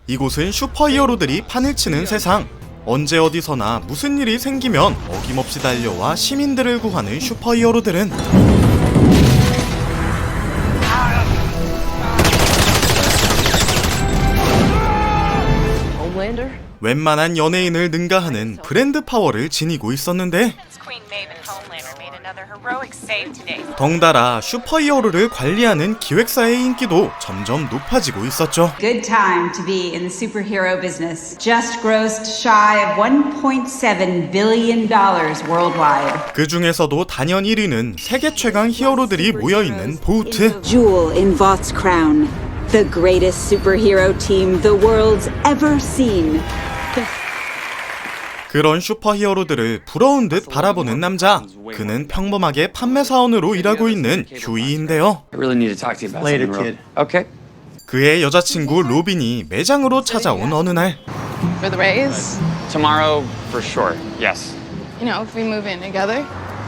이곳은 슈퍼히어로들이 판을 치는 세상. 언제 어디서나 무슨 일이 생기면 어김없이 달려와 시민들을 구하는 슈퍼히어로들은 웬만한 연예인을 능가하는 브랜드 파워를 지니고 있었는데 덩달아 슈퍼히어로를 관리하는 기획사의 인기도 점점 높아지고 있었죠. Good time to be in the superhero business. Just grossed shy of $1.7 billion worldwide. 그 중에서도 단연 1위는 세계 최강 히어로들이 모여있는 보우트. Jewel in Vought's crown. The greatest superhero team the world's ever seen. 그런 슈퍼히어로들을 부러운 듯 바라보는 남자. 그는 평범하게 판매사원으로 일하고 있는 휴이인데요. 그의 여자친구 로빈이 매장으로 찾아온 어느 날. For the raise? Tomorrow, for sure. Yes. You know, if we move in together?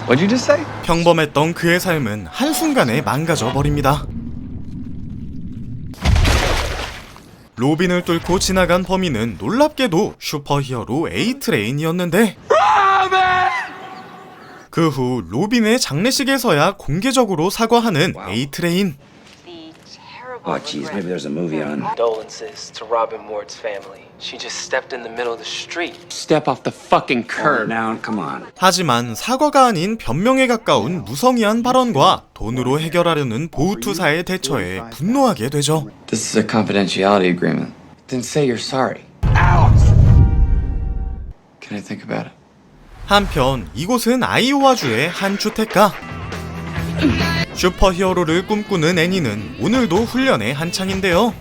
What'd you just say? 평범했던 그의 삶은 한순간에 망가져 버립니다. 로빈을 뚫고 지나간 범인은 놀랍게도 슈퍼히어로 A트레인이었는데 그 후 로빈의 장례식에서야 공개적으로 사과하는 A트레인. Oh, geez, maybe there's a movie on. Condolences to Robin Ward's family. She just stepped in the middle of the street. Step off the fucking curb. Now, come on. 하지만 사과가 아닌 변명에 가까운 무성의한 발언과 돈으로 해결하려는 보우투사의 대처에 분노하게 되죠. This is a confidentiality agreement. Then say you're sorry. Can I think about it? 한편 이곳은 아이오와주의 한 주택가. 슈퍼히어로를 꿈꾸는 애니는 오늘도 훈련의 한창인데요.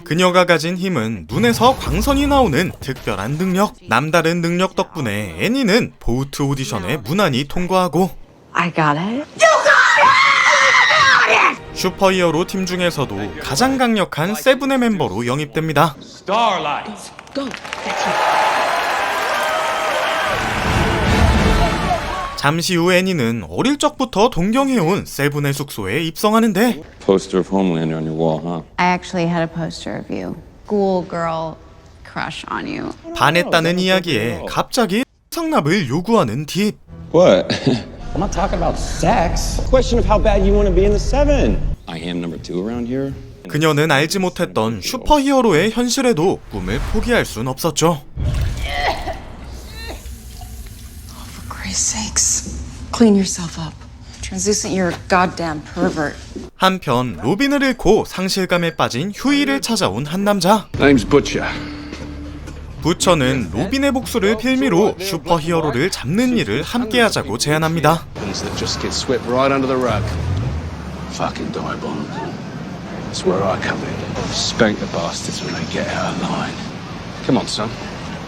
그녀가 가진 힘은 눈에서 광선이 나오는 특별한 능력. 남다른 능력 덕분에 애니는 보우트 오디션에 무난히 통과하고 I got it. 슈퍼히어로 팀 중에서도 가장 강력한 세븐의 멤버로 영입됩니다. 잠시 후 애니는 어릴 적부터 동경해온 세븐의 숙소에 입성하는데 Poster of Homelander on your wall, huh? I actually had a poster of you. School girl crush on you. 반했다는 이야기에 갑자기 상납을 요구하는 딥. What? I'm not talking about sex. Question of how bad you want to be in the seven. I am number 2 around here? 그녀는 알지 못했던 슈퍼히어로의 현실에도 꿈을 포기할 순 없었죠. For Christ's sakes. Clean yourself up. Translucent, you're a goddamn pervert. 한편 로빈을 잃고 상실감에 빠진 휴이를 찾아온 한 남자. Name's Butcher. 부처는 로빈의 복수를 빌미로 슈퍼히어로를 잡는 일을 함께하자고 제안합니다. Things that just get swept right under the rug. Fucking diabolical. That's where I come in. Spank the bastards when they get out of line. Come on, son.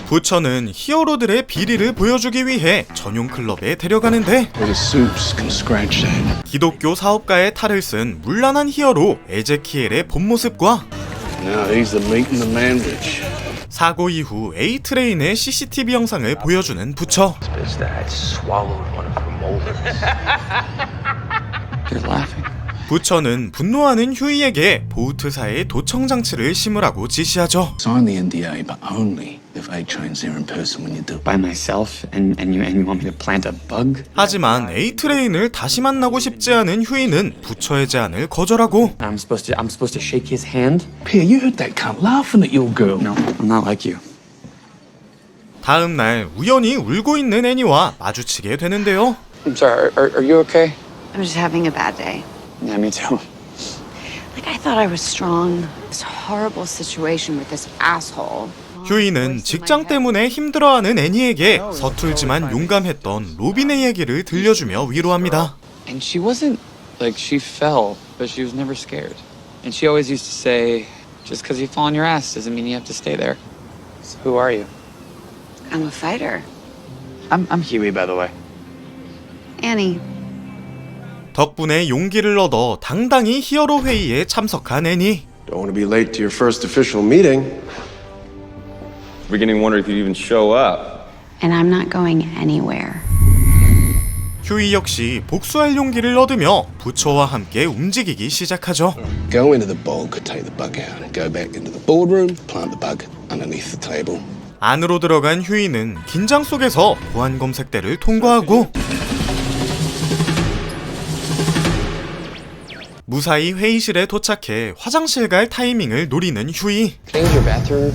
부처는 히어로들의 비리를 보여주기 위해 전용 클럽에 데려가는데 All the soups can scratch that. 기독교 사업가의 탈을 쓴 문란한 히어로 에제키엘의 본 모습과 Now he's the meat and the manwich. 사고 이후 A트레인의 CCTV 영상을 보여주는 부처. His dad swallowed one of her molars. You're laughing. 부처는 분노하는 휴이에게 보우트사의 도청 장치를 심으라고 지시하죠. Sign the NDA, but only if A-Train's there in person when you do. By myself? And you want me to plant a bug? 하지만 A트레인을 다시 만나고 싶지 않은 휴이는 부처의 제안을 거절하고 I'm supposed to shake his hand? Pierre, you heard that cunt laughing at your girl. No, I'm not like you. 다음 날 우연히 울고 있는 애니와 마주치게 되는데요. I'm sorry, are you okay? I'm just having a bad day. Yeah, me too. Like I thought I was strong. This horrible situation with this asshole. 휴이는 직장 때문에 힘들어하는 애니에게 서툴지만 용감했던 로빈의 얘기를 들려주며 위로합니다. And she wasn't like she fell, but she was never scared. And she always used to say, just because you fall on your ass doesn't mean you have to stay there. So who are you? I'm a fighter. I'm Huey, by the way. Annie. 덕분에 용기를 얻어 당당히 히어로 회의에 참석한 애니. Don't want to be late to your first official meeting. Beginning to wonder if you'd even show up. And I'm not going anywhere. 휴이 역시 복수할 용기를 얻으며 부처와 함께 움직이기 시작하죠. Go into the bog, take the bug out. Go back into the boardroom, plant the bug underneath the table. 안으로 들어간 휴이는 긴장 속에서 보안 검색대를 통과하고 무사히 회의실에 도착해 화장실 갈 타이밍을 노리는 휴이. Can I use your bathroom?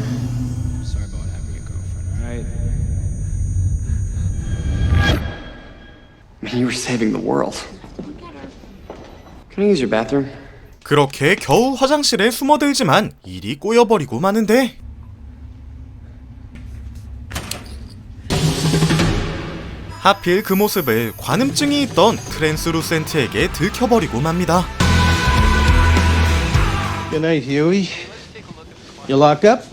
Sorry about what happened to your girlfriend, alright? Man, you were saving the world. Can I use your bathroom? 그렇게 겨우 화장실에 숨어들지만 일이 꼬여버리고 마는데 하필 그 모습을 관음증이 있던 트랜스루센트에게 들켜버리고 맙니다. Good night, Huey. You locked up?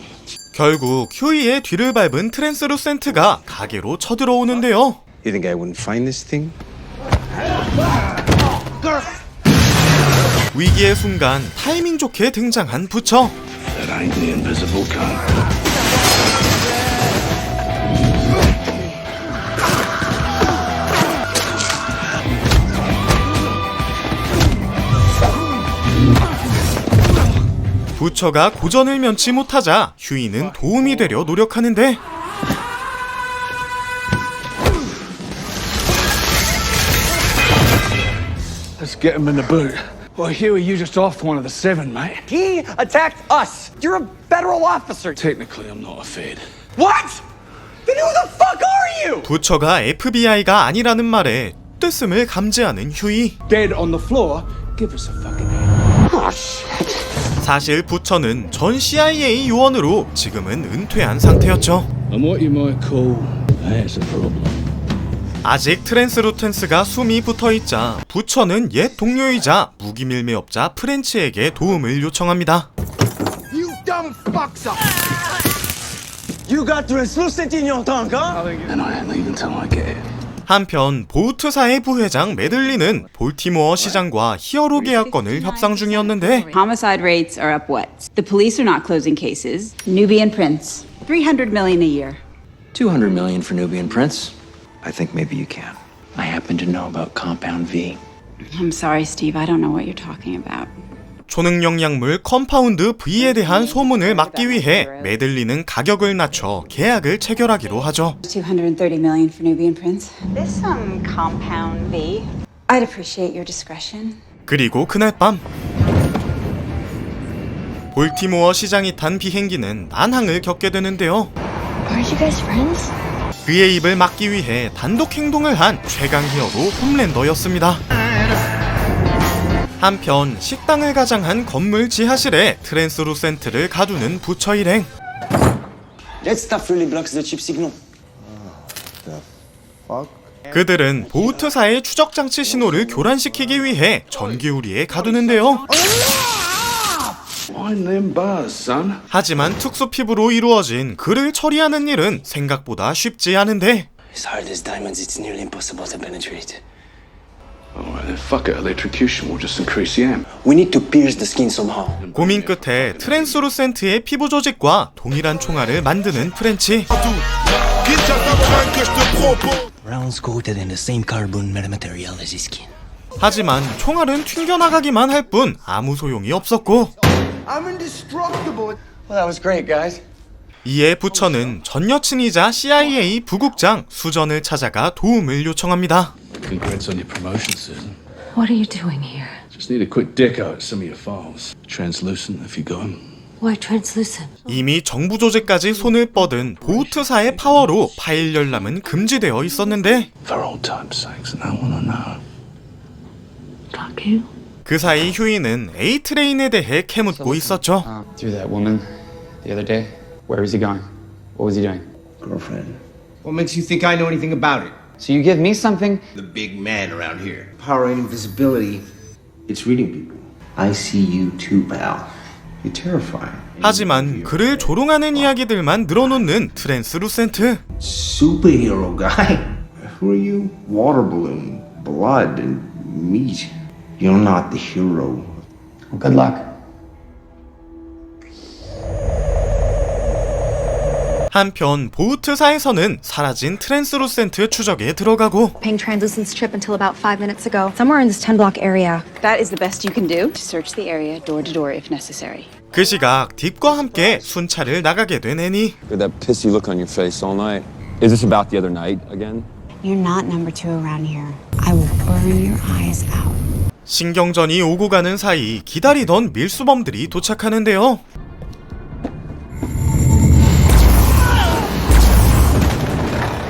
결국 휴이의 뒤를 밟은 트랜스루센트가 가게로 쳐들어오는데요. You think I wouldn't find this thing? 위기의 순간 타이밍 좋게 등장한 부처. That ain't the invisible gun. 부처가 고전을 면치 못하자 휴이는 도움이 되려 노력하는데 Let's get him in the boot. Well, Huey, you just off one of the seven, mate. He attacked us! You're a federal officer! Technically, I'm not a Fed. What? Then who the fuck are you? 부처가 FBI가 아니라는 말에 뜻음을 감지하는 휴이. Dead on the floor. Give us a fucking hand. 사실 부처는 전 CIA 요원으로 지금은 은퇴한 상태였죠. I'm what you might call that's a problem. 아직 트랜스루텐스가 숨이 붙어있자 부처는 옛 동료이자 무기밀매업자 프렌치에게 도움을 요청합니다. You dumb fucks up! You got translucent in your tongue, huh? And I ain't leaving till I get it. 한편 보우트사의 부회장 메들린은 볼티모어 시장과 히어로 계약건을 협상 중이었는데 Homicide rates are up what? The police are not closing cases. Nubian Prince, $300 million a year. 200 million for Nubian Prince? I think maybe you can. I happen to know about Compound V. I'm sorry, Steve. I don't know what you're talking about. 초능력 약물 컴파운드 V에 대한 소문을 막기 위해 메들린은 가격을 낮춰 계약을 체결하기로 하죠. 230 million for Nubian Prince. This Compound V. I'd appreciate your discretion. 그리고 그날 밤 볼티모어 시장이 탄 비행기는 난항을 겪게 되는데요. Are you guys friends? 그의 입을 막기 위해 단독 행동을 한 최강 히어로 홈랜더였습니다. 한편 식당을 가장한 건물 지하실에 트랜스루센트를 가두는 부처 일행. That stuff really blocks the chip signal. 그들은 보우트사의 추적 장치 신호를 교란시키기 위해 전기우리에 가두는데요. Wind them bars, son. 하지만 특수 피부로 이루어진 그를 처리하는 일은 생각보다 쉽지 않은데 As hard as diamonds, it's nearly impossible to penetrate. Alright, then fuck it. Electrocution will just increase the amp. We need to pierce the skin somehow. 고민 끝에 트랜스루센트의 피부 조직과 동일한 총알을 만드는 프렌치. Rounds coated in the same carbon metamaterial as his skin. 하지만 총알은 튕겨나가기만 할 뿐 아무 소용이 없었고 I'm indestructible. Well, that was great, guys. 이에 부처는 전 여친이자 CIA 부국장 수전을 찾아가 도움을 요청합니다. Congrats on your promotion, Susan. What are you doing here? Just need a quick deco at some of your files. Translucent, if you got 'em. Why translucent? 이미 정부 조직까지 손을 뻗은 보우트사의 파워로 파일 열람은 금지되어 있었는데 For old time's sakes, and I wanna know. Talk you? 그 사이 휴이는 A트레인에 대해 캐묻고 있었죠. Through that woman the other day. Where was he going? What was he doing? Girlfriend. What makes you think I know anything about it? So you give me something? The big man around here. Power and invisibility. It's reading people. I see you too, pal. You're terrifying. 하지만 그를 조롱하는 이야기들만 늘어놓는 트랜스루센트. Superhero guy. Who are you? Water balloon, blood, and meat. You're not the hero. Well, good luck. 한편 보우트사에서는 사라진 트랜스루센트 추적에 들어가고 Paying Translucent's trip until about 5 minutes ago. Somewhere in this 10-block area. That is the best you can do to search the area door to door if necessary. 그 시각 딥과 함께 순찰을 나가게 된 애니. With that pissy look on your face all night. Is this about the other night again? You're not number 2 around here. I will burn your eyes out. 신경전이 오고 가는 사이 기다리던 밀수범들이 도착하는데요.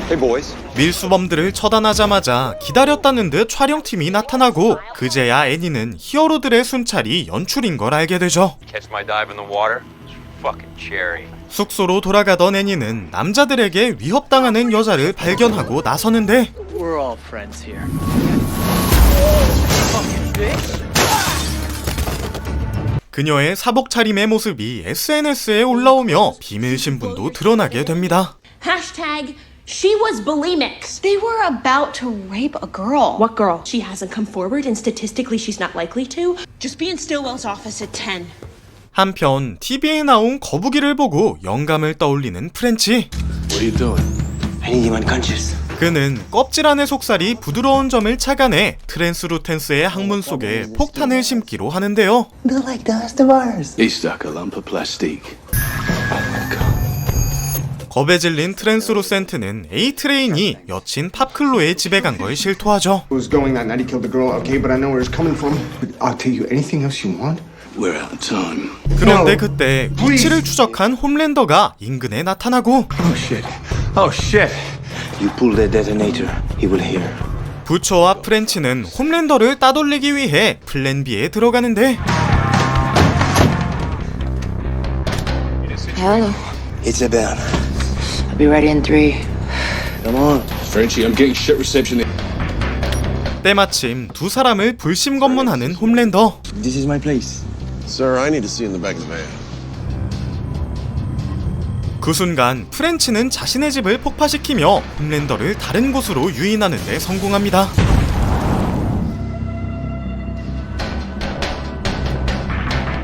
Hey boys. 밀수범들을 처단하자마자 기다렸다는 듯 촬영팀이 나타나고 그제야 애니는 히어로들의 순찰이 연출인 걸 알게 되죠. Catch my dive in the water? Fucking cherry. 숙소로 돌아가던 애니는 남자들에게 위협당하는 여자를 발견하고 나서는데 We're all friends here. 그녀의 사복 차림의 모습이 SNS에 올라오며 비밀 신분도 드러나게 됩니다. Hashtag she was bulimic. They were about to rape a girl. What girl? She hasn't come forward and statistically she's not likely to. Just be in Stillwell's office at 10. 한편 TV에 나온 거북이를 보고 영감을 떠올리는 프렌치. What are you doing? I need him unconscious. 그는 껍질 안의 속살이 부드러운 점을 착안해 트랜스루텐스의 항문 속에 폭탄을 심기로 하는데요. They're like the rest of ours. He stuck a lump of plastic. 겁에 질린 트랜스루센트는 A트레인이 여친 팝클로의 집에 간 걸 실토하죠. Who's going that night he killed the girl, okay, but I know where it's coming from. But I'll tell you anything else you want. We're out of time. 그런데 그때 위치를 추적한 홈랜더가 인근에 나타나고 Oh shit. Oh shit. You pull the detonator, he will hear. 부처와 프렌치는 홈랜더를 따돌리기 위해 플랜 B에 들어가는데 Hello. It's a bell. I'll be ready in 3. Come on. Frenchie, I'm getting shit reception. 때마침 두 사람을 불심검문하는 홈랜더. This is my place. Sir, I need to see in the back of the van. 그 순간 프렌치는 자신의 집을 폭파시키며 홈랜더를 다른 곳으로 유인하는 데 성공합니다.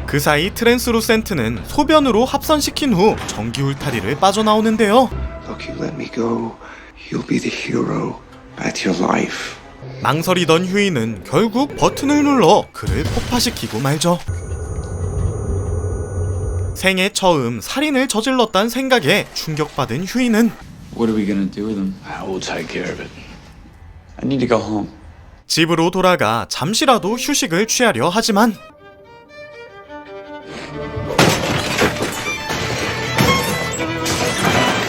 그 사이 트랜스루센트는 소변으로 합선시킨 후 전기 울타리를 빠져나오는데요. Look, you let me go. You'll be the hero. That's your life. 망설이던 휴이는 결국 버튼을 눌러 그를 폭파시키고 말죠. 생애 처음 살인을 저질렀단 생각에 충격받은 휴이는 What are we gonna do with him? We'll take care of it. I need to go home. 집으로 돌아가 잠시라도 휴식을 취하려 하지만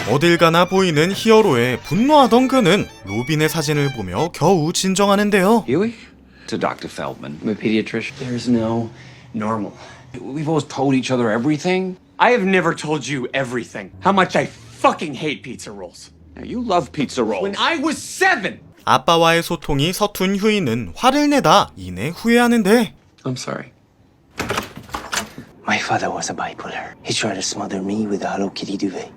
어딜 가나 보이는 히어로에 분노하던 그는 로빈의 사진을 보며 겨우 진정하는데요. Huey? To Dr. Feldman. I'm a pediatrician. There's no normal. We've always told each other everything. I have never told you everything. How much I fucking hate pizza rolls. Now, you love pizza rolls. When I was 7! 아빠와의 소통이 서툰 휴이는 화를 내다 이내 후회하는데 I'm sorry. My father was a bipolar. He tried to smother me with a Hello Kitty duvet.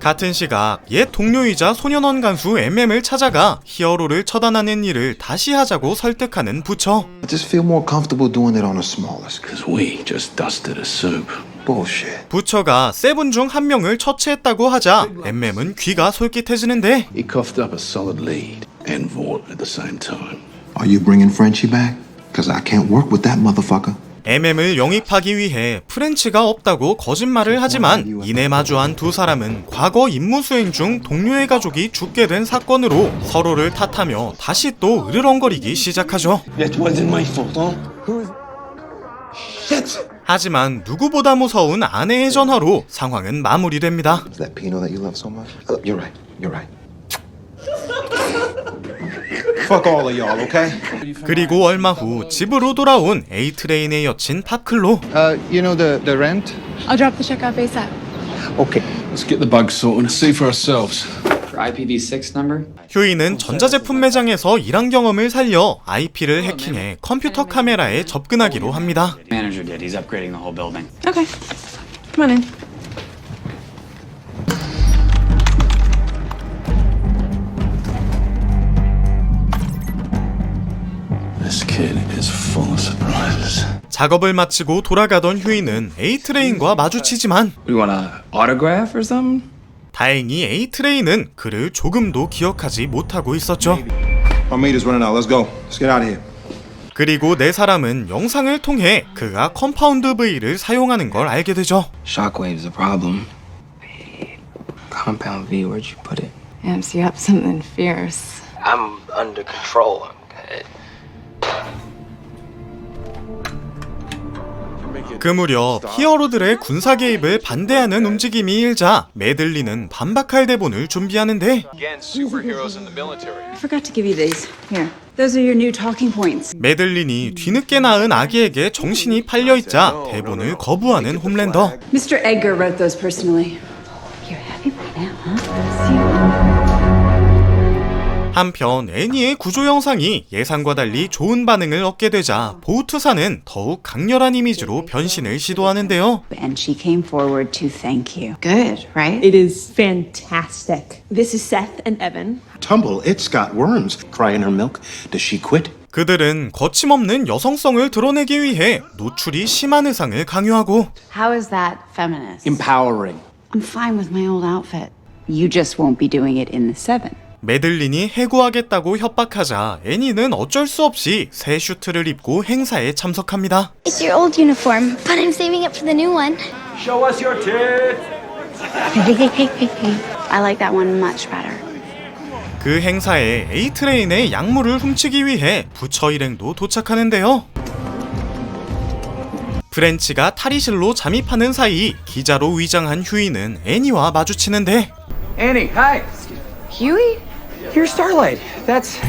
같은 시각 옛 동료이자 소년원 간수 MM을 찾아가 히어로를 처단하는 일을 다시 하자고 설득하는 부처. I just feel more comfortable doing it on a smaller scale. Because we just dusted a soup. Bullshit. 부처가 세븐 중 한 명을 처치했다고 하자 MM은 귀가 솔깃해지는데 He coughed up a solid lead and Vought at the same time. Are you bringing Frenchie back? Because I can't work with that motherfucker. MM을 영입하기 위해 프렌치가 없다고 거짓말을 하지만 이내 마주한 두 사람은 과거 임무 수행 중 동료의 가족이 죽게 된 사건으로 서로를 탓하며 다시 또 으르렁거리기 시작하죠. That wasn't my fault, huh? Shit! 하지만 누구보다 무서운 아내의 전화로 상황은 마무리됩니다. Is that Pino that you love so much? You're right. You're right. Fuck all of y'all, okay? 그리고 얼마 후 집으로 돌아온 A트레인의 여친 팝클로. You know the rent? I'll drop the check off ASAP. Okay. Let's get the bugs sorted and see for ourselves. For IPv6 number? 휴이는 전자제품 매장에서 일한 경험을 살려 IP를 해킹해 컴퓨터 카메라에 접근하기로 합니다. Manager did. He's upgrading the whole building. Okay. Come on in. This kid is full of surprises. 작업을 마치고 돌아가던 휴이는 A트레인과 마주치지만 You want a autograph or something? 다행히 A트레인은 그를 조금도 기억하지 못하고 있었죠. Our meet is running out. Let's go. Let's get out of here. 그리고 네 사람은 영상을 통해 그가 컴파운드 V를 사용하는 걸 알게 되죠. Shockwave's a problem. Compound V, where'd you put it? Amps you up something fierce. I'm under control. I'm good. 그 무렵 히어로들의 군사 개입을 반대하는 움직임이 일자 메들린은 반박할 대본을 준비하는데 Again, superheroes in the military. I forgot to give you these. Here. Those are your new talking points. 메들린이 뒤늦게 낳은 아기에게 정신이 팔려있자 대본을 거부하는 홈랜더. Mr. Edgar wrote those personally. You're happy right now, huh? 한편 애니의 구조 영상이 예상과 달리 좋은 반응을 얻게 되자 보우투사는 더욱 강렬한 이미지로 변신을 시도하는데요. And she came forward to thank you. Good, right? It is fantastic. This is Seth and Evan. Tumble, it's got worms. Cry in her milk. Does she quit? 그들은 거침없는 여성성을 드러내기 위해 노출이 심한 의상을 강요하고 How is that feminist? Empowering. I'm fine with my old outfit. You just won't be doing it in the 7. 메들린이 해고하겠다고 협박하자 애니는 어쩔 수 없이 새 슈트를 입고 행사에 참석합니다. It's your old uniform, but I'm saving it for the new one. Show us your tits. I like that one much better. 그 행사에 A트레인의 약물을 훔치기 위해 부처 일행도 도착하는데요. 프렌치가 탈의실로 잠입하는 사이 기자로 위장한 휴이는 애니와 마주치는데 Annie, hi. Huey? Here's Starlight. That's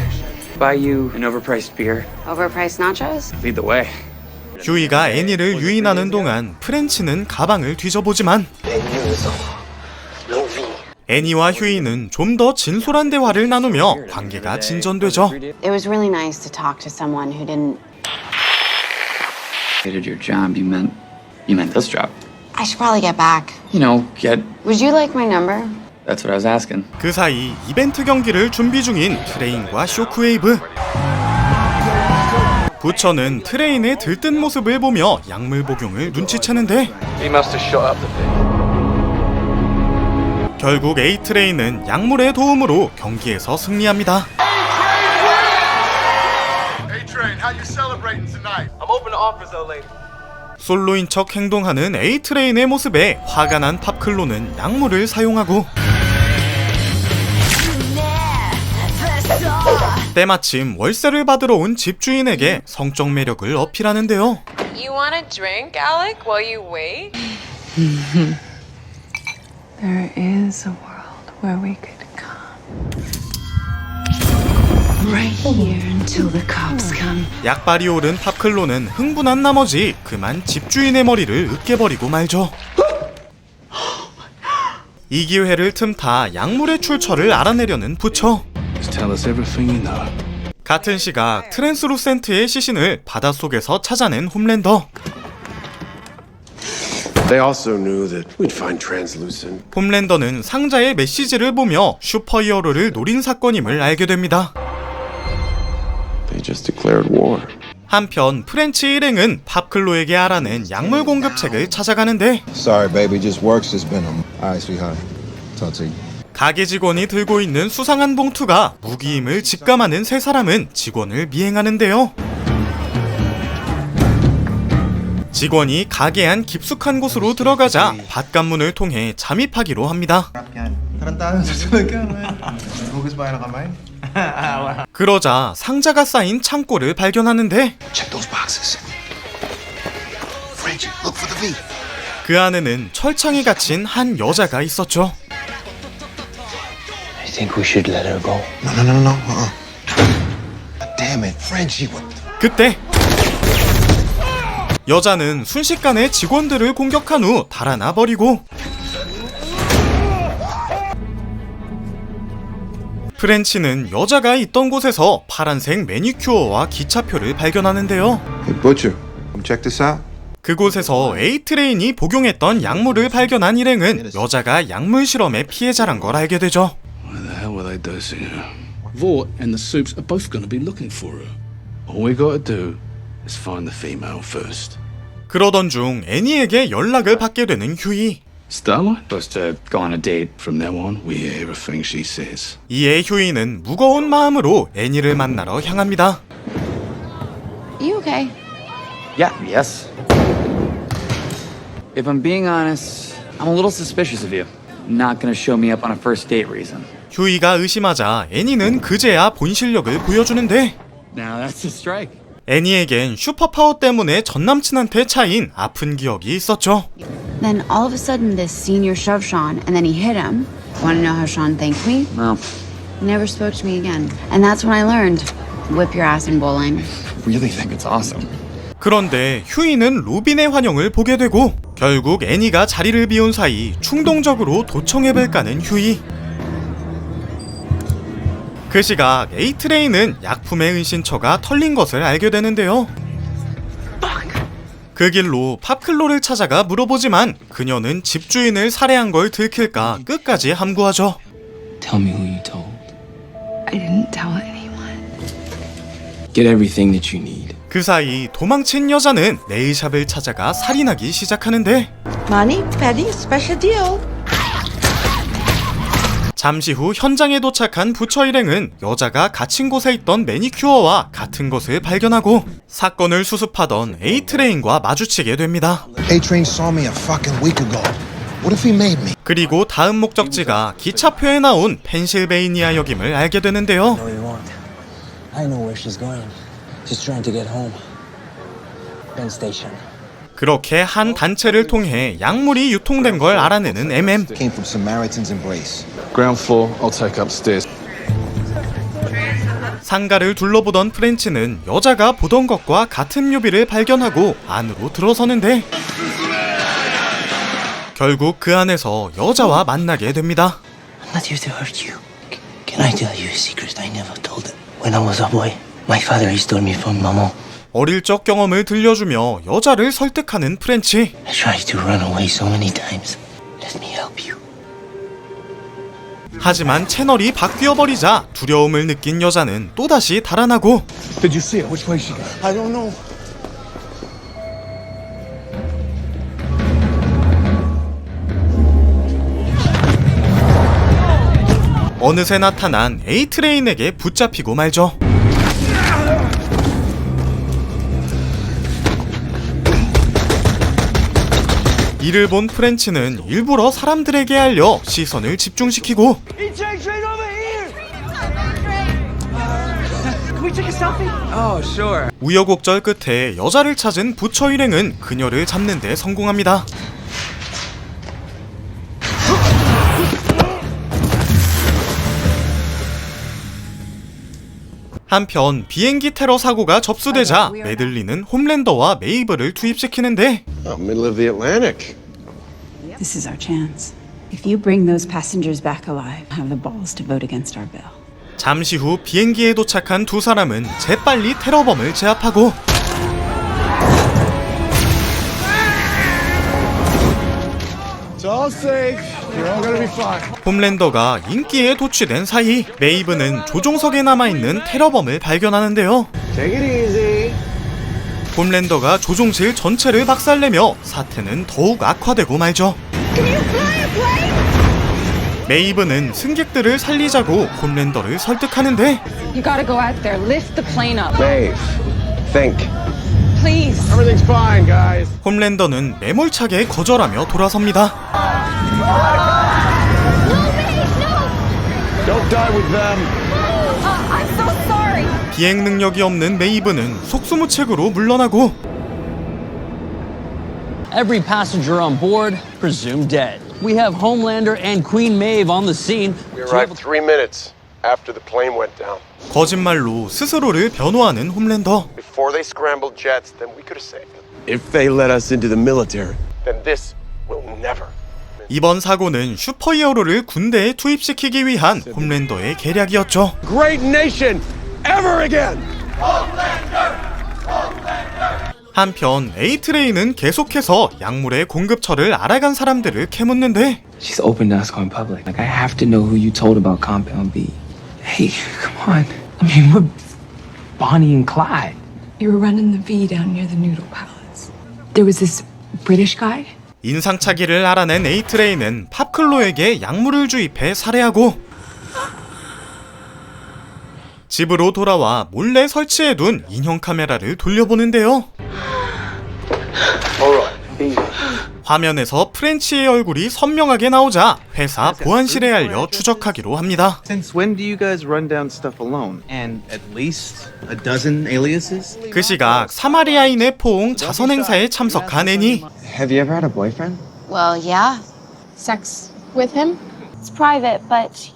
buy you an overpriced beer. Overpriced nachos? Lead the way. 휴이가 애니를 유인하는 동안 프렌치는 가방을 뒤져보지만 애니와 휴이는 좀 더 진솔한 대화를 나누며 관계가 진전되죠. It was really nice to talk to someone who didn't. Hated your job, you meant this job. I should probably get back. You know, Would you like my number? that's what I was asking. 그 사이 이벤트 경기를 준비 중인 트레인과 쇼크웨이브. 부처는 트레인의 들뜬 모습을 보며 약물 복용을 눈치채는데 He must have shot up the thing. 결국 A트레인은 약물의 도움으로 경기에서 승리합니다. A-Train, how you celebrating tonight? I'm open to offers, though, lady. 솔로인 척 행동하는 A트레인의 모습에 화가 난 팝클로는 약물을 사용하고 때마침 월세를 받으러 온 집주인에게 성적 매력을 어필하는데요. You want a drink, Alec, while you wait? There is a world where we could come. Right here until the cops come. 약발이 오른 팝클로는 흥분한 나머지 그만 집주인의 머리를 으깨버리고 말죠. 이 기회를 틈타 약물의 출처를 알아내려는 부처. Just tell us everything you know. 같은 시각 트랜스루센트의 시신을 바닷속에서 찾아낸 홈랜더. They also knew that we'd find translucent. 홈랜더는 상자의 메시지를 보며 슈퍼히어로를 노린 사건임을 알게 됩니다. They just declared war. 한편 프렌치 일행은 팝클로에게 알아낸 약물 공급책을 찾아가는데 Sorry, baby. Just works has been on. All right, sweetheart. Talk to you. 가게 직원이 들고 있는 수상한 봉투가 무기임을 직감하는 세 사람은 직원을 미행하는데요. 직원이 가게 안 깊숙한 곳으로 들어가자 바깥문을 통해 잠입하기로 합니다. 그러자 상자가 쌓인 창고를 발견하는데 Check those boxes. Frenchie, look for the V. 그 안에는 철창이 갇힌 한 여자가 있었죠. I think we should let her go. No. Damn it, Frenchie. What the... 그때 여자는 순식간에 직원들을 공격한 후 달아나 버리고 프렌치는 여자가 있던 곳에서 파란색 매니큐어와 기차표를 발견하는데요. Hey, Butcher. Come check this out. 그곳에서 A트레인이 복용했던 약물을 발견한 일행은 여자가 약물 실험의 피해자란 걸 알게 되죠. Why the hell were they dosing her? Vought and the Supes are both going to be looking for her. All we got to do is find the female first. 그러던 중 애니에게 연락을 받게 되는 휴이. Starlight? Supposed to go on a date. From now on, we hear everything she says. 이에 휴이는 무거운 마음으로 애니를 만나러 향합니다. You okay? Yeah, yes. If I'm being honest, I'm a little suspicious of you. Not gonna show me up on a first date reason. 휴이가 의심하자 애니는 그제야 본 실력을 보여주는데 Now that's a strike. 애니에겐 슈퍼파워 때문에 전남친한테 차인 아픈 기억이 있었죠. Then all of a sudden, this senior shoved Sean, and then he hit him. Want to know how Sean thanked me? Well, He never spoke to me again. And that's when I learned, whip your ass in bowling. really think it's awesome. 그런데 휴이는 로빈의 환영을 보게 되고 결국 애니가 자리를 비운 사이 충동적으로 도청앱을 까는 휴이. 그 시각 에이트레이는 약품의 은신처가 털린 것을 알게 되는데요. 그 길로 팝클로를 찾아가 물어보지만 그녀는 집주인을 살해한 걸 들킬까 끝까지 함구하죠. Tell me who you told. I didn't tell anyone. Get everything that you need. 그 사이 도망친 여자는 네일샵을 찾아가 살인하기 시작하는데 Money, Paddy, special deal. 잠시 후 현장에 도착한 부처 일행은 여자가 갇힌 곳에 있던 매니큐어와 같은 것을 발견하고 사건을 수습하던 A트레인과 마주치게 됩니다. A-Train saw me a fucking week ago. What if he made me? 그리고 다음 목적지가 기차표에 나온 펜실베이니아 역임을 알게 되는데요. What do you want? I know where she's going. She's trying to get home. Penn Station. 그렇게 한 단체를 통해 약물이 유통된 걸 알아내는 MM. Came from Samaritan's Embrace. Ground floor, I'll take upstairs. 상가를 둘러보던 프렌치는 여자가 보던 것과 같은 묘비를 발견하고 안으로 들어서는데 결국 그 안에서 여자와 만나게 됩니다. I'm not here to hurt you. Can I tell you a secret I never told it? When I was a boy, my father he stole me from Mamo. 어릴 적 경험을 들려주며 여자를 설득하는 프렌치. I tried to run away so many times. Let me help you. 하지만 채널이 바뀌어버리자 두려움을 느낀 여자는 또다시 달아나고 Did you see her? Which way she go? I don't know. 어느새 나타난 A트레인에게 붙잡히고 말죠. 이를 본 프렌치는 일부러 사람들에게 알려 시선을 집중시키고 Oh, sure. 우여곡절 끝에 여자를 찾은 부처 일행은 그녀를 잡는 데 성공합니다. 한편 비행기 테러 사고가 접수되자 메들리는 홈랜더와 메이블을 투입시키는데 Middle of the Atlantic. This is our chance. If you bring those passengers back alive, have the balls to vote against our bill. 잠시 후 비행기에 도착한 두 사람은 재빨리 테러범을 제압하고 It's all safe. You're all gonna be fine. 홈랜더가 인기에 도취된 사이 메이브는 조종석에 남아있는 테러범을 발견하는데요. Take it easy. 홈랜더가 조종실 전체를 박살내며 사태는 더욱 악화되고 말죠. 메이브는 승객들을 살리자고 홈랜더를 설득하는데 You gotta go out there, lift the plane up. Dave, think. Please. Everything's fine, guys. 홈랜더는 매몰차게 거절하며 돌아섭니다. Don't die with them. I'm so sorry. 비행 능력이 없는 메이브는 속수무책으로 물러나고 Every passenger on board presumed dead. We have Homelander and Queen Maeve on the scene. We arrived 3 minutes after the plane went down. 거짓말로 스스로를 변호하는 홈랜더. Before they scrambled jets, then we could have saved them. If they let us into the military, then this will never. 이번 사고는 슈퍼히어로를 군대에 투입시키기 위한 홈랜더의 계략이었죠. Great nation ever again. 한편 A트레인은 계속해서 약물의 공급처를 알아간 사람들을 캐묻는데 She's open to us going public. Like, I have to know who you told about Compound B. Hey, come on. I mean, we're Bonnie and Clyde. You were running the V down near the Noodle Palace. There was this British guy. 인상착의를 알아낸 에이트레이는 팝클로에게 약물을 주입해 살해하고 집으로 돌아와 몰래 설치해둔 인형 카메라를 돌려보는데요. 화면에서 프렌치의 얼굴이 선명하게 나오자 회사 보안실에 알려 추적하기로 합니다. Since when do you guys run down stuff alone? And at least a dozen aliases? 그 시각 사마리아인의 포옹 자선 행사에 참석한 애니. Have you ever had a boyfriend? Well, yeah. Sex with him? It's private, but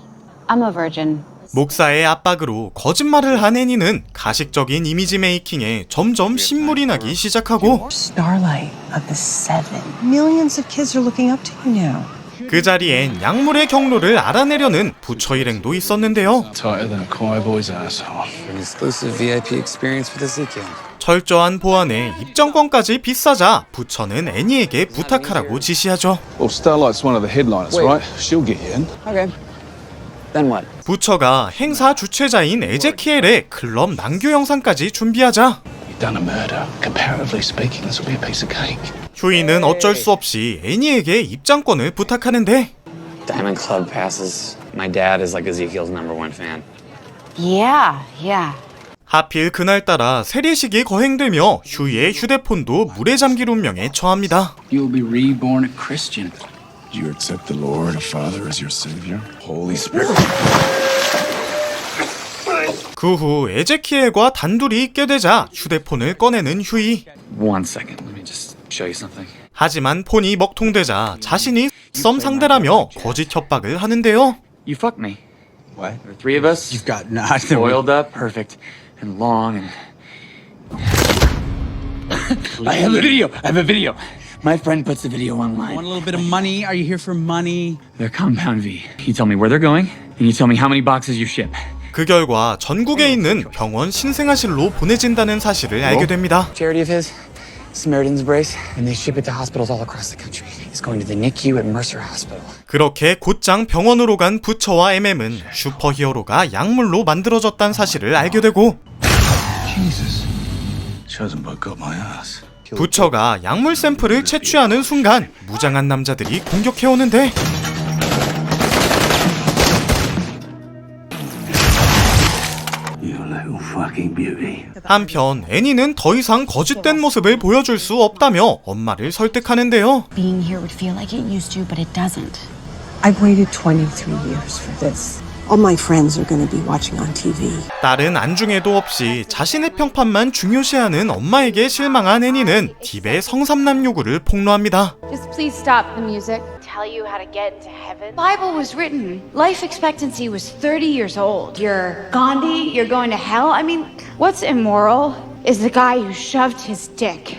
I'm a virgin. 목사의 압박으로 거짓말을 한 애니는 가식적인 이미지 메이킹에 점점 신물이 나기 시작하고 Starlight of the Seven. Millions of kids are looking up to you now. 그 자리엔 약물의 경로를 알아내려는 부처 일행도 있었는데요. Tighter than a choir boy's asshole. An exclusive VIP experience with Ezekiel. 철저한 보안에 입장권까지 비싸자 부처는 애니에게 부탁하라고 지시하죠. Well, Starlight's one of the headliners, right? She'll get you in. Okay. Then what? 부처가 행사 주최자인 에제키엘의 클럽 난교 영상까지 준비하자 You've done a murder. Comparatively speaking, this will be a piece of cake. 휴이는 어쩔 수 없이 애니에게 입장권을 부탁하는데 Diamond Club passes. My dad is like Ezekiel's #1 fan. Yeah. 하필 그날따라 세례식이 거행되며 휴이의 휴대폰도 물에 잠길 운명에 처합니다. You'll be reborn a Christian. You accept the Lord and Father as your Savior? Holy Spirit. 그 후 에제키엘과 단둘이 있게 되자 휴대폰을 꺼내는 휴이. One second. Let me just show you something. 하지만 폰이 먹통되자 자신이 썸 상대라며 거짓 협박을 하는데요. You fucked me. What? The three of us. You've got nothing. Oiled up, perfect, and long, and. I have a video. My friend puts the video online. Want a little bit of money? Are you here for money? They're Compound V. You tell me where they're going, and you tell me how many boxes you ship. 그 결과 전국에 있는 병원 신생아실로 보내진다는 사실을 알게 됩니다. Charity of his, Samaritan's Embrace, and they ship it to hospitals all across the country. He's going to the NICU at Mercer Hospital. 그렇게 곧장 병원으로 간 부처와 MM은 슈퍼히어로가 약물로 만들어졌다는 사실을 알게 되고 Jesus. Chosen by God, my ass. 부처가 약물 샘플을 채취하는 순간 무장한 남자들이 공격해오는데 한편 애니는 더 이상 거짓된 모습을 보여줄 수 없다며 엄마를 설득하는데요. Being here would feel like it used to, but it doesn't. I've waited 23 years for this. All my friends are going to be watching on TV. 딸은 안중에도 없이 자신의 평판만 중요시하는 엄마에게 실망한 애니는 딥의 성삼남 요구를 폭로합니다. Just please stop the music. Tell you how to get into heaven. Bible was written. Life expectancy was 30 years old. You're Gandhi, you're going to hell. I mean, what's immoral is the guy who shoved his dick.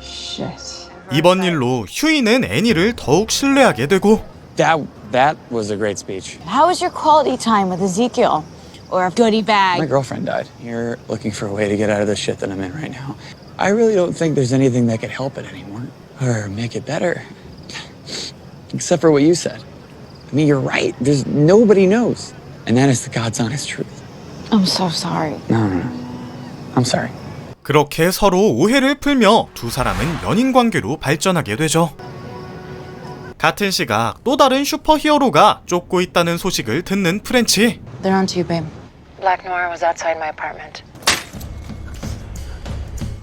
Shit. 이번 일로 휴이는 애니를 더욱 신뢰하게 되고 That was a great speech. How was your quality time with Ezekiel? Or a goodie bag? My girlfriend died. You're looking for a way to get out of the shit that I'm in right now. I really don't think there's anything that could help it anymore. Or make it better. Except for what you said. I mean, you're right. There's nobody knows. And that is the God's honest truth. I'm so sorry. No. I'm sorry. 그렇게 서로 오해를 풀며 두 사람은 연인 관계로 발전하게 되죠. 같은 시각 또 다른 슈퍼히어로가 쫓고 있다는 소식을 듣는 프렌치. They're on to you, babe. Black Noir was outside my apartment.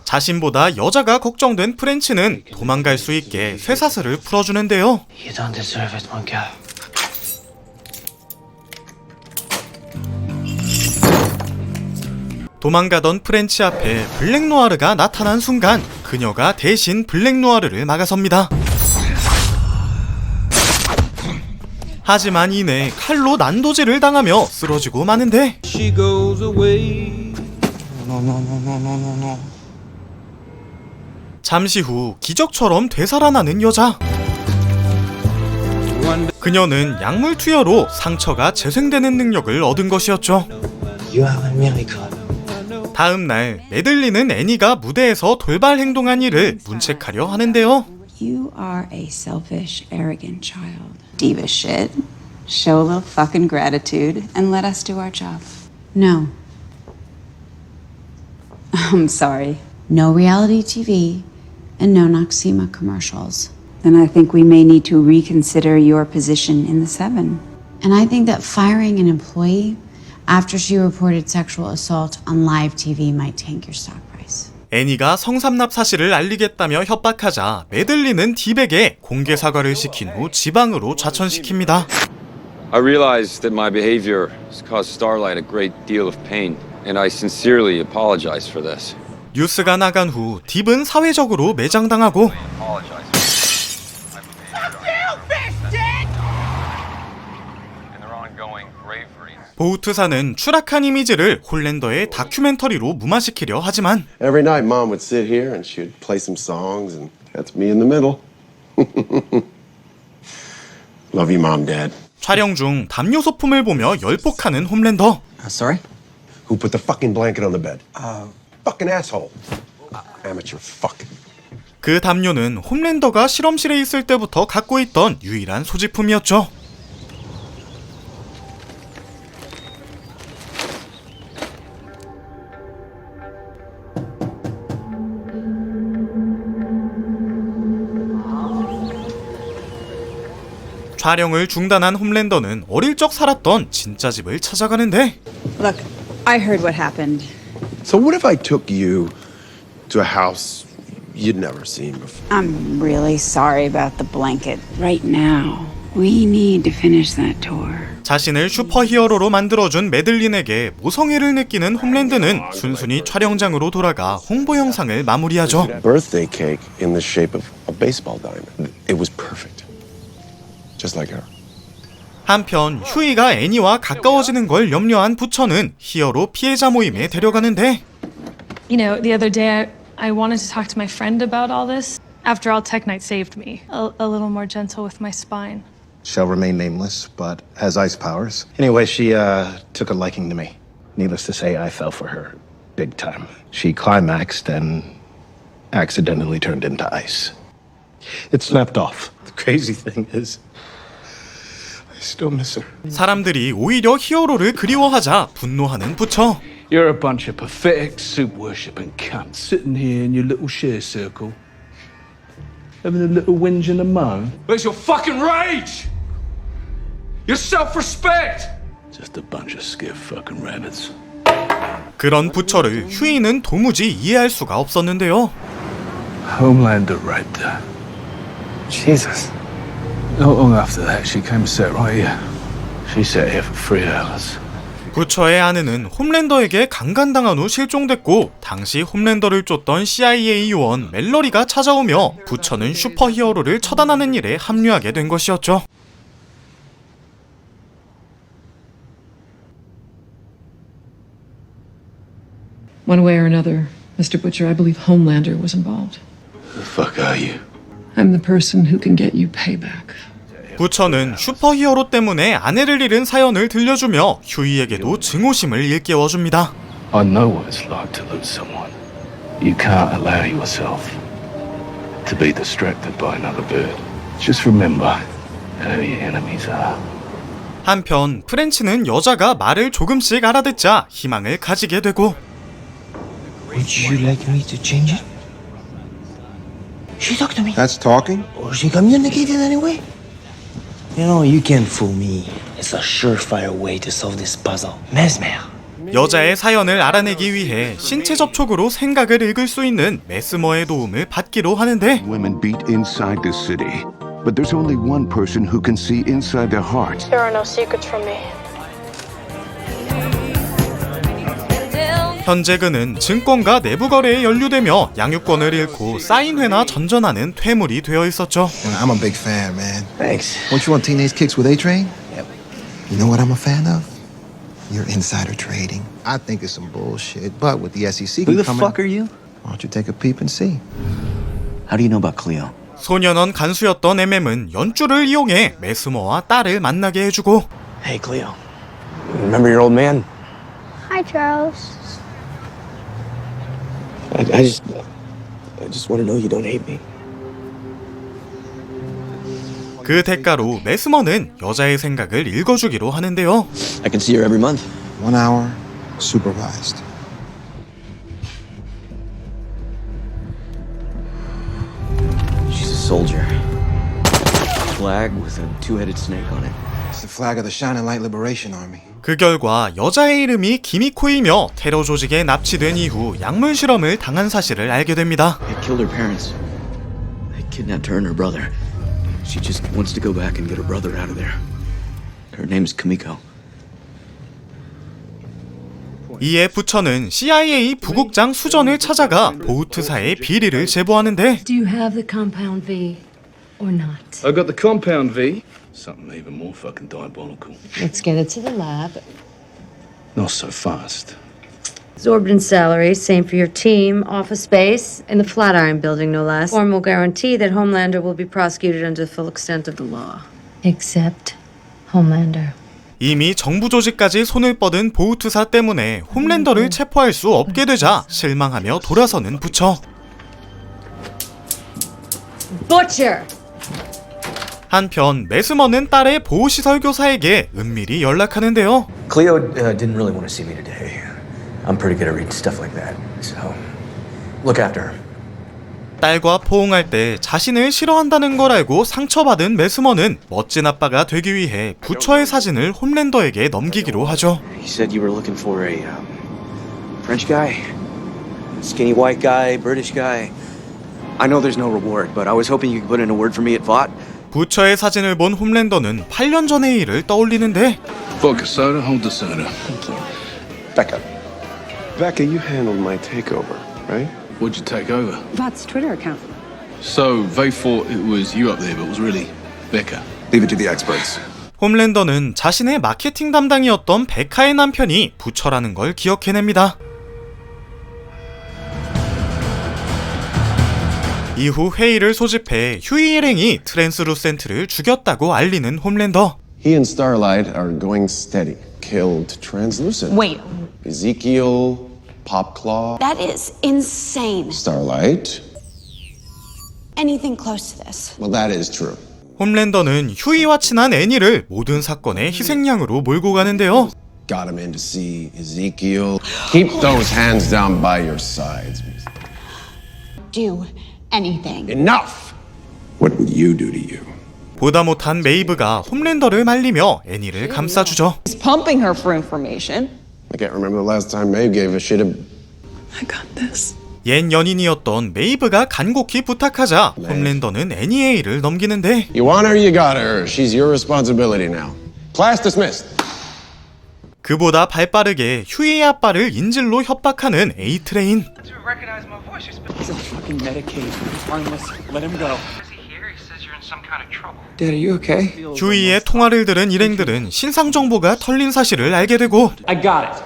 자신보다 여자가 걱정된 프렌치는 도망갈 수 있게 쇠사슬을 풀어주는데요. You don't deserve it, mon gars. 도망가던 프렌치 앞에 블랙노아르가 나타난 순간 그녀가 대신 블랙노아르를 막아섭니다. 하지만 이내 칼로 난도질을 당하며 쓰러지고 마는데 잠시 후 기적처럼 되살아나는 여자. 그녀는 약물 투여로 상처가 재생되는 능력을 얻은 것이었죠. You have a miracle. 다음 날 메들린은 애니가 무대에서 돌발 행동한 일을 문책하려 하는데요. You are a selfish, arrogant child. Diva shit. Show a little fucking gratitude and let us do our job. No. I'm sorry. No reality TV. and no Noxema commercials. Then I think we may need to reconsider your position in the Seven. And I think that firing an employee after she reported sexual assault on live TV might tank your stock price. 애니가 성삼납 사실을 알리겠다며 협박하자 메들린은 딥에게 공개 사과를 시킨 후 지방으로 좌천시킵니다. I realize that my behavior has caused Starlight a great deal of pain, and I sincerely apologize for this. 뉴스가 나간 후 딥은 사회적으로 매장당하고 보우트사는 추락한 이미지를 홀랜더의 다큐멘터리로 무마시키려 하지만 Every night, Mom would sit here and she would play some songs, and that's me in the middle. Love you, Mom, Dad. 촬영 중 담요 소품을 보며 열폭하는 홈랜더. Sorry? Who put the fucking blanket on the bed? Fucking asshole. Amateur fuck. 그 담요는 홈랜더가 실험실에 있을 때부터 갖고 있던 유일한 소지품이었죠. 촬영을 중단한 홈랜더는 어릴 적 살았던 진짜 집을 찾아가는데 Look, I heard what happened. So what if I took you to a house you'd never seen before? I'm really sorry about the blanket. Right now, we need to finish that tour. 자신을 슈퍼히어로로 만들어준 메들린에게 모성애를 느끼는 홈랜드는 순순히 촬영장으로 돌아가 홍보 영상을 마무리하죠. Birthday cake in the shape of a baseball diamond. It was perfect. Just like her. 한편 휴이가 애니와 가까워지는 걸 염려한 부처는 히어로 피해자 모임에 데려가는데 You know, the other day I wanted to talk to my friend about all this. After all, Tech Knight saved me. A little more gentle with my spine. Shall remain nameless, but has ice powers. Anyway, she took a liking to me. Needless to say, I fell for her big time. She climaxed and accidentally turned into ice. It snapped off. The crazy thing is, I still miss her. 사람들이 오히려 히어로를 그리워하자 분노하는 부처. You're a bunch of pathetic, soup-worshipping cunts sitting here in your little share circle, having a little whinge and a moan. Where's your fucking rage? Your self-respect? Just a bunch of scared fucking rabbits. 그런 부처를 휴이는 도무지 이해할 수가 없었는데요. Homelander raped her. Jesus. Not long after that, she came and sat right here. She sat here for 3 hours. 부처의 아내는 홈랜더에게 강간당한 후 실종됐고 당시 홈랜더를 쫓던 CIA 요원 멜러리가 찾아오며 부처는 슈퍼히어로를 처단하는 일에 합류하게 된 것이었죠. One way or another, Mr. Butcher, I believe Homelander was involved. Who the fuck are you? I'm the person who can get you payback. 부처는 슈퍼히어로 때문에 아내를 잃은 사연을 들려주며 휴이에게도 증오심을 일깨워줍니다. I know what it's like to lose someone. You can't allow yourself to be distracted by another bird. Just remember who your enemies are. 한편 프렌치는 여자가 말을 조금씩 알아듣자 희망을 가지게 되고 Would you like me to change it? She talked to me. That's talking? Or she communicated anyway? You know, you can't fool me. It's a surefire way to solve this puzzle. Mesmer. 여자의 사연을 알아내기 위해 신체 접촉으로 생각을 읽을 수 있는 메스머의 도움을 받기로 하는데 Women beat inside the city, but there's only one person who can see inside their hearts. There are no secrets from me. 현재 그는 증권과 내부 거래에 연루되며 양육권을 잃고 사인회나 전전하는 퇴물이 되어 있었죠. I'm a big fan, man. Thanks. Don't you want teenage kicks with A-Train? Yep. You know what I'm a fan of? Your insider trading. I think it's some bullshit, but with the SEC Who the coming, fuck are you? why don't you take a peep and see? How do you know about Cleo? 소년원 간수였던 MM은 연주를 이용해 메스머와 딸을 만나게 해주고 Hey, Cleo. Remember your old man? Hi, Charles. I just want to know you don't hate me. 그 대가로 메스머는 여자의 생각을 읽어주기로 하는데요. I can see her every month. 1 hour, supervised. soldier. Flag with a two-headed snake on it. It's the flag of the Shining Light Liberation Army. 그 결과 여자의 이름이 기미코이며 테러 조직에 납치된 이후 약물 실험을 당한 사실을 알게 됩니다. They killed her parents. They kidnapped her and her brother. She just wants to go back and get her brother out of there. Her name's Kamiko. 이에 부처는 CIA 부국장 수전을 찾아가 보우트사의 비리를 제보하는데 Do you have the compound V or not? I got the compound V. Something even more fucking diabolical. Let's get it to the lab. Not so fast. Exorbitant salary, same for your team, office space, in the Flatiron building, no less. Formal guarantee that Homelander will be prosecuted under the full extent of the law. Except Homelander. 이미 정부 조직까지 손을 뻗은 보우트사 때문에 홈랜더를 체포할 수 없게 되자 실망하며 돌아서는 부처. Butcher! 한편 메스머는 딸의 보호시설 교사에게 은밀히 연락하는데요. Cleo didn't really want to see me today. I'm pretty good at reading stuff like that. So, look after her. 딸과 포옹할 때 자신을 싫어한다는 걸 알고 상처받은 메스머는 멋진 아빠가 되기 위해 부처의 사진을 홈랜더에게 넘기기로 하죠. He said you were looking for a French guy, skinny white guy, British guy. I know there's no reward, but I was hoping you could put in a word for me at Vought. 부처의 사진을 본 홈랜더는 8년 전의 일을 떠올리는데 Vodka soda, hold the soda. Thank you. Becca. Becca, you handled my takeover, right? What'd you take over? Vought's Twitter account. So they thought it was you up there, but it was really Becca. Leave it to the experts. 홈랜더는 자신의 마케팅 담당이었던 베카의 남편이 부처라는 걸 기억해냅니다. 이후 회의를 소집해 휴이 일행이 트랜스루센트를 죽였다고 알리는 홈랜더. He and Starlight are going steady. Killed Translucent. Wait. Ezekiel, Popclaw. That is insane. Starlight. Anything close to this. Well, that is true. 홈랜더는 휴이와 친한 애니를 모든 사건의 희생양으로 몰고 가는데요. Got him in to see Ezekiel. Keep those hands down by your sides. Do anything. Enough! What would you do to you? 보다 못한 메이브가 홈랜더를 말리며 애니를 감싸주죠. He's pumping her for information. I can't remember the last time Maeve gave a shit. I got this. 옛 연인이었던 메이브가 간곡히 부탁하자 홈랜더는 애니의 일을 넘기는데 You want her, you got her. She's your responsibility now. Class dismissed. 그보다 발빠르게 휴이의 아빠를 인질로 협박하는 A-트레인. He's on fucking Medicaid. He's harmless. Let him go. Dad, are you okay? 휴이의 통화를 들은 일행들은 신상 정보가 털린 사실을 알게 되고 I got it.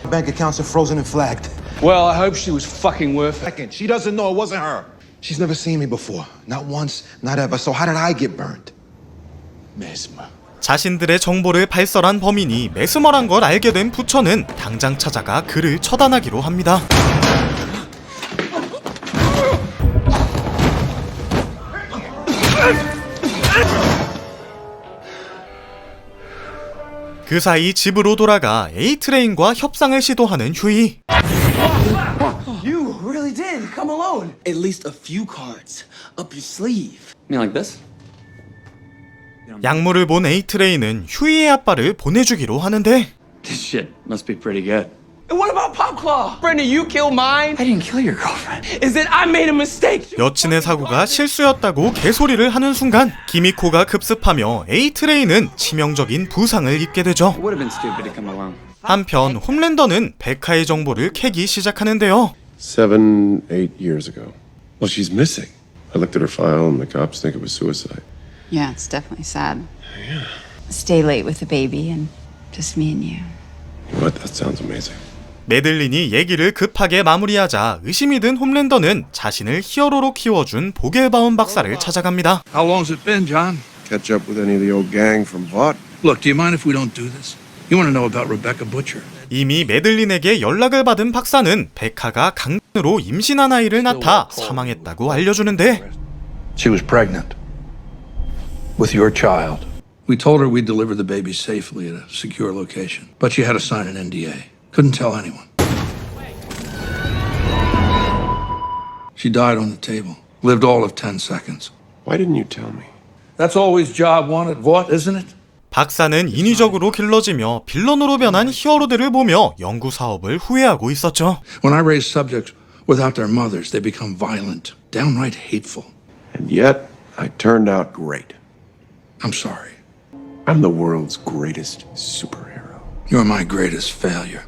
Bank accounts are frozen and flagged. Well, I hope she was fucking worth it. She doesn't know it wasn't her. She's never seen me before. Not once, not ever. So how did I get burned? Mesmer. 자신들의 정보를 발설한 범인이 메스머란 걸 알게 된 부처는 당장 찾아가 그를 처단하기로 합니다. 그 사이 집으로 돌아가 A-트레인과 협상을 시도하는 휴이. You really did come alone. At least a few cards up your sleeve. You mean like this? 약물을 본 A-트레인은 휴이의 아빠를 보내주기로 하는데 This shit must be pretty good. And what about Popclaw? Brenda, you killed mine. I didn't kill your girlfriend. Is it I made a mistake? 여친의 사고가 실수였다고 개소리를 하는 순간 기미코가 급습하며 A-트레인은 치명적인 부상을 입게 되죠. It would have been stupid to come along. 한편 홈랜더는 베카의 정보를 캐기 시작하는데요. 7, 8 years ago. Well, she's missing. I looked at her file and the cops think it was suicide. Yeah, it's definitely sad. Stay late with the baby and just me and you. What? That sounds amazing. 메들린이 얘기를 급하게 마무리하자 의심이 든 홈랜더는 자신을 히어로로 키워준 보겔바움 박사를 찾아갑니다. How long's it been, John? Catch up with any of the old gang from Vought? Look, do you mind if we don't do this? You want to know about Rebecca Butcher? 이미 메들린에게 연락을 받은 박사는 베카가 강간으로 임신한 아이를 낳다 사망했다고 알려주는데 She was pregnant with your child. We told her we'd deliver the baby safely at a secure location, but she had to sign an NDA. Couldn't tell anyone. She died on the table. Lived all of 10 seconds. Why didn't you tell me? That's always job one at what, isn't it? 박사는 인위적으로 길러지며 빌런으로 변한 히어로들을 보며 연구 사업을 후회하고 있었죠. When I raise subjects without their mothers, they become violent, downright hateful. And yet, I turned out great. I'm sorry. I'm the world's greatest superhero. You're my greatest failure.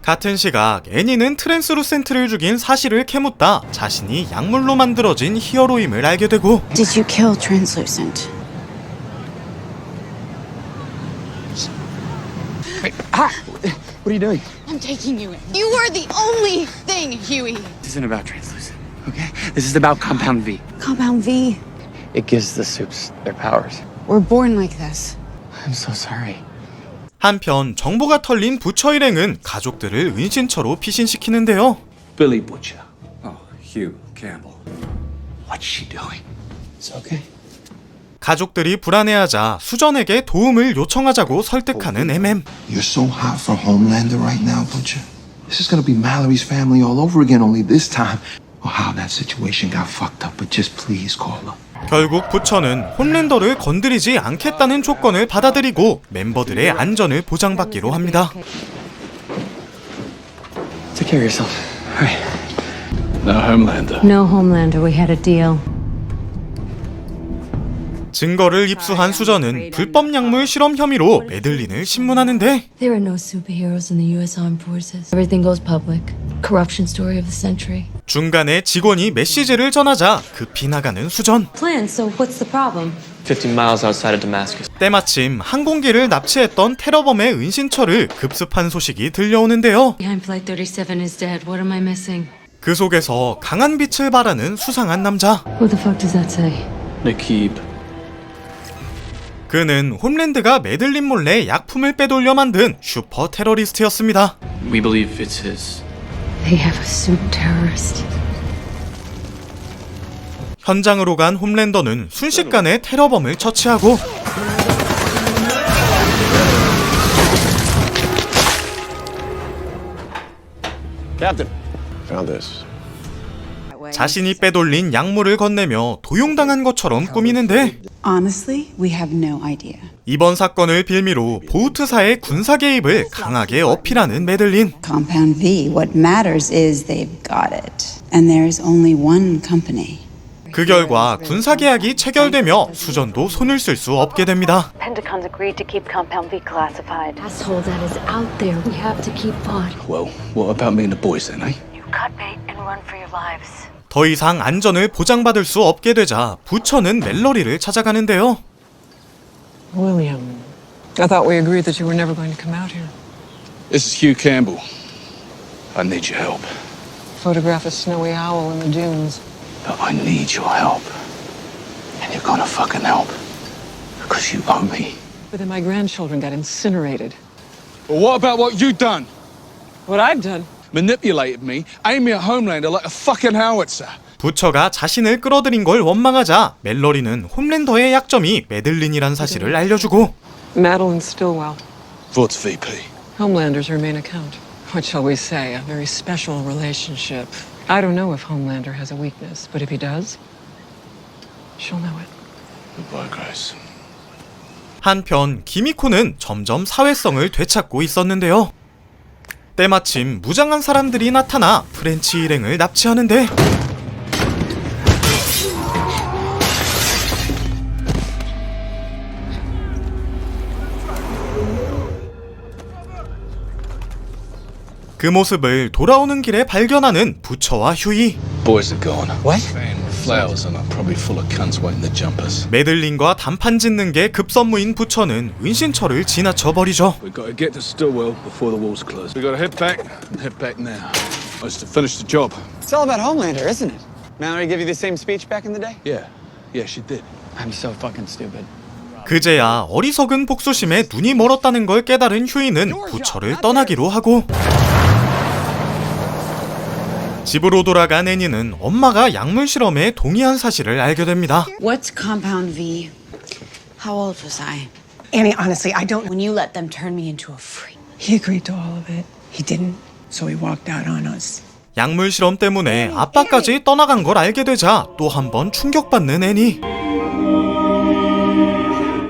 같은 시각 애니는 트랜스루센트를 죽인 사실을 캐묻다 자신이 약물로 만들어진 히어로임을 알게 되고 Did you kill Translucent? What are you doing? I'm taking you in. You are the only thing, Huey. This isn't about translucent, okay? This is about Compound V. Compound V. It gives the soups their powers. We're born like this. I'm so sorry. 한편 정보가 털린 부처 일행은 가족들을 은신처로 피신시키는데요. Billy Butcher. Oh, Hugh Campbell. What's she doing? It's okay. 가족들이 불안해하자 수전에게 도움을 요청하자고 설득하는 MM. You're so hot for Homelander right now, Butcher. This is gonna be Mallory's family all over again, only this time. Oh, how that situation got fucked up, but just please call her. 결국 부처는 홈랜더를 건드리지 않겠다는 조건을 받아들이고 멤버들의 안전을 보장받기로 합니다. Take care of yourself. All right. No Homelander. No Homelander, we had a deal. 증거를 입수한 수전은 불법 약물 실험 혐의로 메들린을 신문하는데 There are no superheroes in the U.S. Armed Forces. Everything goes public. Corruption story of the century. 중간에 직원이 메시지를 전하자 급히 나가는 수전. Plan, so what's the problem? 15 miles outside of Damascus. 때마침 항공기를 납치했던 테러범의 은신처를 급습한 소식이 들려오는데요. Behind Flight 37 is dead. What am I missing? 그 속에서 강한 빛을 발하는 수상한 남자. What the fuck does that say? Nakib. 그는 홈랜드가 메들린 몰래 약품을 빼돌려 만든 슈퍼 테러리스트였습니다. We believe it's his. They have a soup terrorist. 현장으로 간 홈랜더는 순식간에 테러범을 처치하고 Captain, found this. 자신이 빼돌린 약물을 건네며 도용당한 것처럼 꾸미는데 Honestly, we have no idea. 이번 사건을 빌미로 보우트사의 군사 개입을 강하게 어필하는 메들린. Compound V, what matters is they've got it. And there's only one company. 그 결과 군사 계약이 체결되며 수전도 손을 쓸 수 없게 됩니다. Pentagon's agreed to keep Compound V classified. Asshole that is out there. We have to keep on. Well, what about me and the boys then, eh? You cut bait and run for your lives. 더 이상 안전을 보장받을 수 없게 되자 부처는 멜러리를 찾아가는데요. William, I thought we agreed that you were never going to come out here. This is Hugh Campbell. I need your help. Photograph a snowy owl in the dunes. But I need your help. And you're gonna fucking help. Because you owe me. But then my grandchildren got incinerated. Well, what about what you done? What I've done? Manipulated me, aiming at Homelander like a fucking howitzer. 부처가 자신을 끌어들인 걸 원망하자 멜러리는 홈랜더의 약점이 메들린이란 사실을 알려주고 Madeline Stillwell. What's VP? Homelander's her main account. What shall we say? A very special relationship. I don't know if Homelander has a weakness, but if he does, she'll know it. Goodbye, Grace. 한편 기미코는 점점 사회성을 되찾고 있었는데요. 때마침 무장한 사람들이 나타나 프렌치 일행을 납치하는데 그 모습을 돌아오는 길에 발견하는 부처와 휴이. Boys are gone. What? Flowers and I'm probably full of cunts waiting to jump us. 메들린과 단판 짓는 게 급선무인 부처는 은신처를 지나쳐 버리죠. We got to get to Stillwell before the walls close. We got to head back and head back now. That's to finish the job. It's all about Homelander, isn't it? Mallory give you the same speech back in the day? Yeah, she did. I'm so fucking stupid. 그제야 어리석은 복수심에 눈이 멀었다는 걸 깨달은 휴이는 부처를 떠나기로 하고 집으로 돌아간 애니는 엄마가 약물 실험에 동의한 사실을 알게 됩니다. What's Compound V? How old was I? Annie, honestly, I don't. When you let them turn me into a freak. He agreed to all of it. He didn't, so he walked out on us. 약물 실험 때문에 아빠까지 떠나간 걸 알게 되자 또 한 번 충격받는 애니.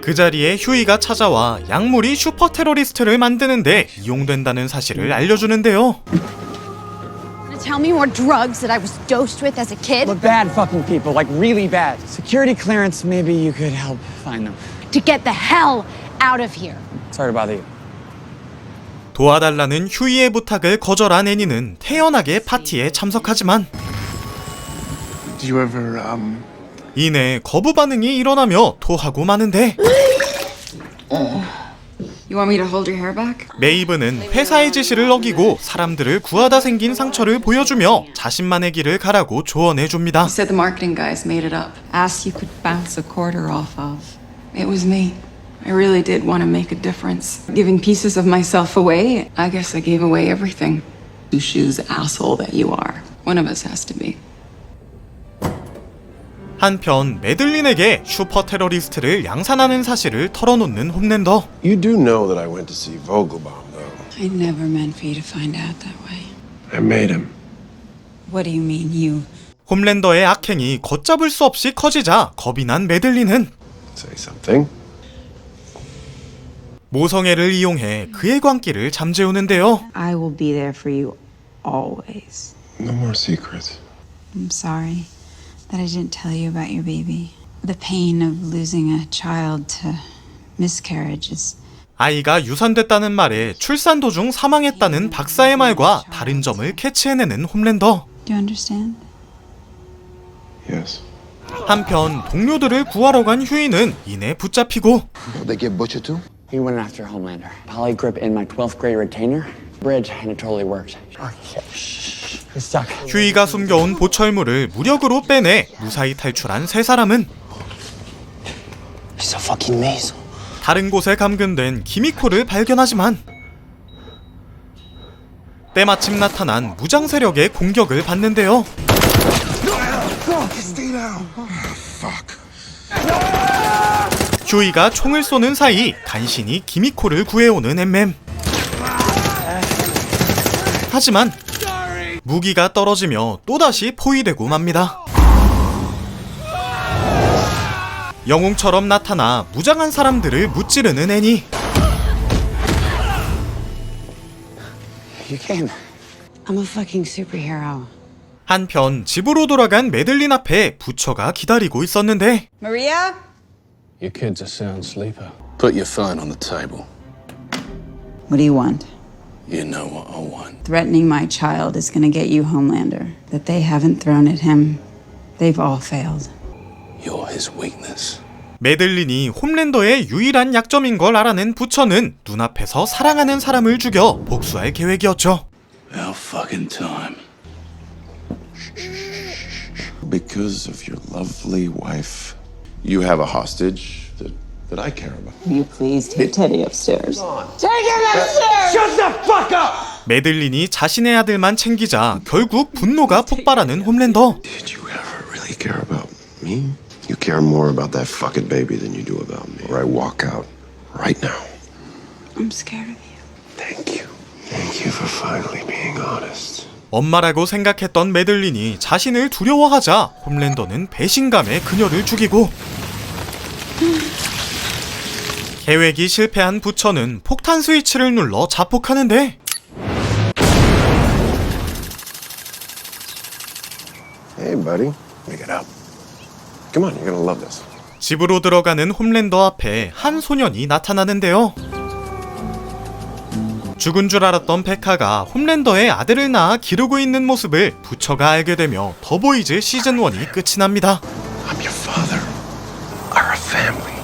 그 자리에 휴이가 찾아와 약물이 슈퍼 테러리스트를 만드는데 이용된다는 사실을 알려주는데요. Tell me more drugs that I was dosed with as a kid. Look, bad fucking people, like really bad. Security clearance, maybe you could help find them. To get the hell out of here. Sorry to bother you. 도와달라는 휴이의 부탁을 거절한 애니는 태연하게 파티에 참석하지만 Did you ever, 이내 거부 반응이 일어나며 토하고 마는데 You want me to hold your hair back? 메이브는 회사의 지시를 어기고 사람들을 구하다 생긴 상처를 보여주며 자신만의 길을 가라고 조언해줍니다. You said the marketing guys made it up. Asked you could bounce a quarter off of. It was me. I really did want to make a difference. Giving pieces of myself away, I guess I gave away everything. Two shoes asshole that you are. One of us has to be. 한편 메들린에게 슈퍼 테러리스트를 양산하는 사실을 털어놓는 홈랜더. You do know that I went to see Vogelbaum, though. I never meant for you to find out that way. I made him. What do you mean, you? 홈랜더의 악행이 걷잡을 수 없이 커지자 겁이 난 메들린은 Say something. 모성애를 이용해 그의 광기를 잠재우는데요. I will be there for you always. No more secrets. I'm sorry that I didn't tell you about your baby. The pain of losing a child to miscarriage is... 아이가 유산됐다는 말에 출산 도중 사망했다는 박사의 말과 다른 점을 캐치해내는 홈랜더. Do you understand? Yes. 한편 동료들을 구하러 간 휴이는 이내 붙잡히고 They get butchered too? We went after Homelander. Polygrip in my 12th grade retainer. Bridge, and it totally worked. He's stuck. 휴이가 숨겨온 보철물을 무력으로 빼내 무사히 탈출한 세 사람은 She's a fucking mason. 다른 곳에 감금된 기미코를 발견하지만 때마침 나타난 무장 세력의 공격을 받는데요. 휴이가 총을 쏘는 사이 간신히 기미코를 구해오는 엠맴. 하지만 무기가 떨어지며 또다시 포위되고 맙니다. 영웅처럼 나타나 무장한 사람들을 무찌르는 애니. You came. I'm a fucking superhero. 한편 집으로 돌아간 메들린 앞에 부처가 기다리고 있었는데 Maria? Your kid's a sound sleeper. Put your phone on the table. What do you want? You know what I want. Threatening my child is gonna get you, Homelander. That they haven't thrown at him. They've all failed. You're his weakness. 메들린이 홈랜더의 유일한 약점인 걸 알아낸 부처는 눈앞에서 사랑하는 사람을 죽여 복수할 계획이었죠. Our fucking time. Because of your lovely wife, you have a hostage that I care about. Will you please take Teddy upstairs? Take him upstairs! Shut the fuck up! 메들린이 자신의 아들만 챙기자 결국 분노가 폭발하는 홈랜더. Did you ever really care about me? You care more about that fucking baby than you do about me. Or I walk out right now. I'm scared of you. Thank you. Thank you for finally being honest. 엄마라고 생각했던 메들린이 자신을 두려워하자 홈랜더는 배신감에 그녀를 죽이고 계획이 실패한 부처는 폭탄 스위치를 눌러 자폭하는데 Hey, buddy. Pick it up. Come on, you're gonna love this. 집으로 들어가는 홈랜더 앞에 한 소년이 나타나는데요. 죽은 줄 알았던 베카가 홈랜더의 아들을 낳아 기르고 있는 모습을 부처가 알게 되며 더보이즈 시즌1이 끝이 납니다. I'm your father. We're a family.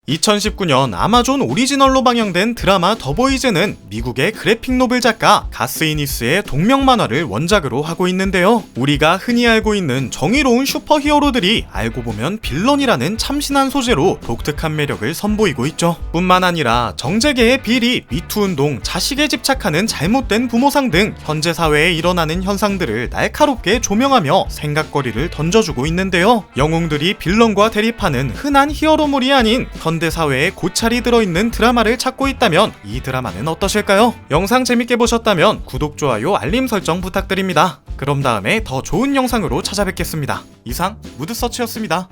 2019년 아마존 오리지널로 방영된 드라마 더보이즈는 미국의 그래픽 노블 작가 가스 이니스의 동명 만화를 원작으로 하고 있는데요. 우리가 흔히 알고 있는 정의로운 슈퍼히어로들이 알고 보면 빌런이라는 참신한 소재로 독특한 매력을 선보이고 있죠. 뿐만 아니라 정재계의 비리, 미투운동, 자식에 집착하는 잘못된 부모상 등 현재 사회에 일어나는 현상들을 날카롭게 조명하며 생각거리를 던져주고 있는데요. 영웅들이 빌런과 대립하는 흔한 히어로물이 아닌 현대사회에 고찰이 들어있는 드라마를 찾고 있다면 이 드라마는 어떠실까요? 영상 재밌게 보셨다면 구독, 좋아요, 알림 설정 부탁드립니다. 그럼 다음에 더 좋은 영상으로 찾아뵙겠습니다. 이상 무드서치였습니다.